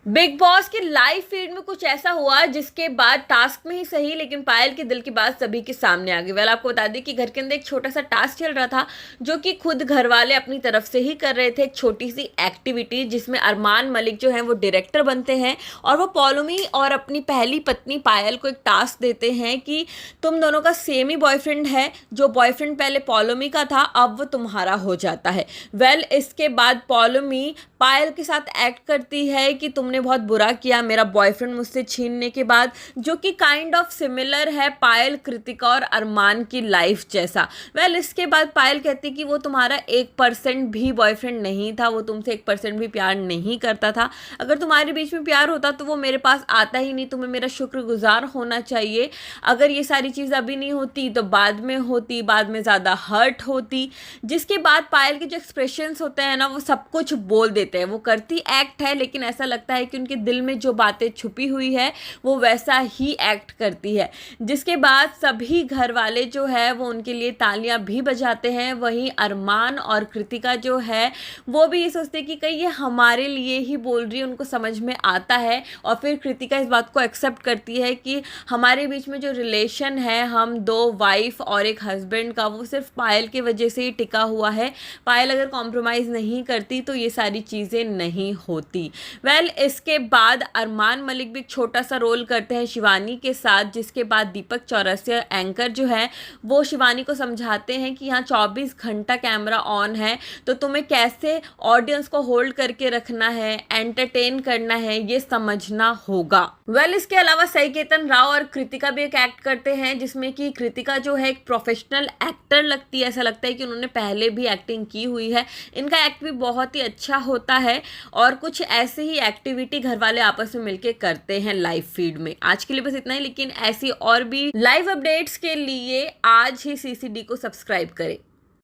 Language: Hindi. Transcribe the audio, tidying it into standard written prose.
बिग बॉस की लाइव फीड में कुछ ऐसा हुआ जिसके बाद टास्क में ही सही लेकिन पायल के दिल की बात सभी के सामने आ गई। वेल आपको बता दें कि घर के अंदर एक छोटा सा टास्क चल रहा था जो कि खुद घर वाले अपनी तरफ से ही कर रहे थे। एक छोटी सी एक्टिविटी जिसमें अरमान मलिक जो है वो डायरेक्टर बनते हैं और वो पौलमी और अपनी पहली पत्नी पायल को एक टास्क देते हैं कि तुम दोनों का सेम ही बॉयफ्रेंड है। जो बॉयफ्रेंड पहले पौलमी का था अब वो तुम्हारा हो जाता है। वेल इसके बाद पौलमी पायल के साथ एक्ट करती है कि तुमने बहुत बुरा किया मेरा बॉयफ्रेंड मुझसे छीनने के बाद, जो कि काइंड ऑफ सिमिलर है पायल, कृतिका और अरमान की लाइफ जैसा। वेल इसके बाद पायल कहती कि वो तुम्हारा 1% भी बॉयफ्रेंड नहीं था, वो तुमसे 1% भी प्यार नहीं करता था। अगर तुम्हारे बीच में प्यार होता तो वो मेरे पास आता ही नहीं, तुम्हें मेरा शुक्रगुजार होना चाहिए। अगर ये सारी चीज़ अभी नहीं होती तो बाद में होती, बाद में ज़्यादा हर्ट होती। जिसके बाद पायल के जो एक्सप्रेशंस होते हैं ना वो सब कुछ बोल देते हैं। वो करती एक्ट है लेकिन ऐसा लगता है कि उनके दिल में जो बातें छुपी हुई है वो वैसा ही एक्ट करती है। जिसके बाद सभी घर वाले जो है वो उनके लिए तालियां भी बजाते हैं। वहीं अरमान और कृतिका जो है वो भी ये सोचते हैं कि कहीं ये हमारे लिए ही बोल रही है, उनको समझ में आता है। और फिर कृतिका इस बात को एक्सेप्ट करती है कि हमारे बीच में जो रिलेशन है, हम दो वाइफ और एक हस्बैंड का, वो सिर्फ पायल की वजह से ही टिका हुआ है। पायल अगर कॉम्प्रोमाइज़ नहीं करती तो ये सारी चीज़ें नहीं होती। वेल इसके बाद अरमान मलिक भी एक छोटा सा रोल करते हैं शिवानी के साथ। जिसके बाद दीपक चौरसिया एंकर जो है वो शिवानी को समझाते हैं कि यहाँ 24 घंटा कैमरा ऑन है तो तुम्हें कैसे ऑडियंस को होल्ड करके रखना है, एंटरटेन करना है, ये समझना होगा। वेल इसके अलावा सई केतन राव और कृतिका भी एक एक्ट करते हैं जिसमें कि कृतिका जो है एक प्रोफेशनल एक्टर लगती है। ऐसा लगता है कि उन्होंने पहले भी एक्टिंग की हुई है। इनका एक्ट भी बहुत ही अच्छा होता है और कुछ ऐसे ही एक्टिविटी घर वाले आपस में मिलके करते हैं लाइव फीड में। आज के लिए बस इतना ही, लेकिन ऐसी और भी लाइव अपडेट्स के लिए आज ही CCD को सब्सक्राइब करें।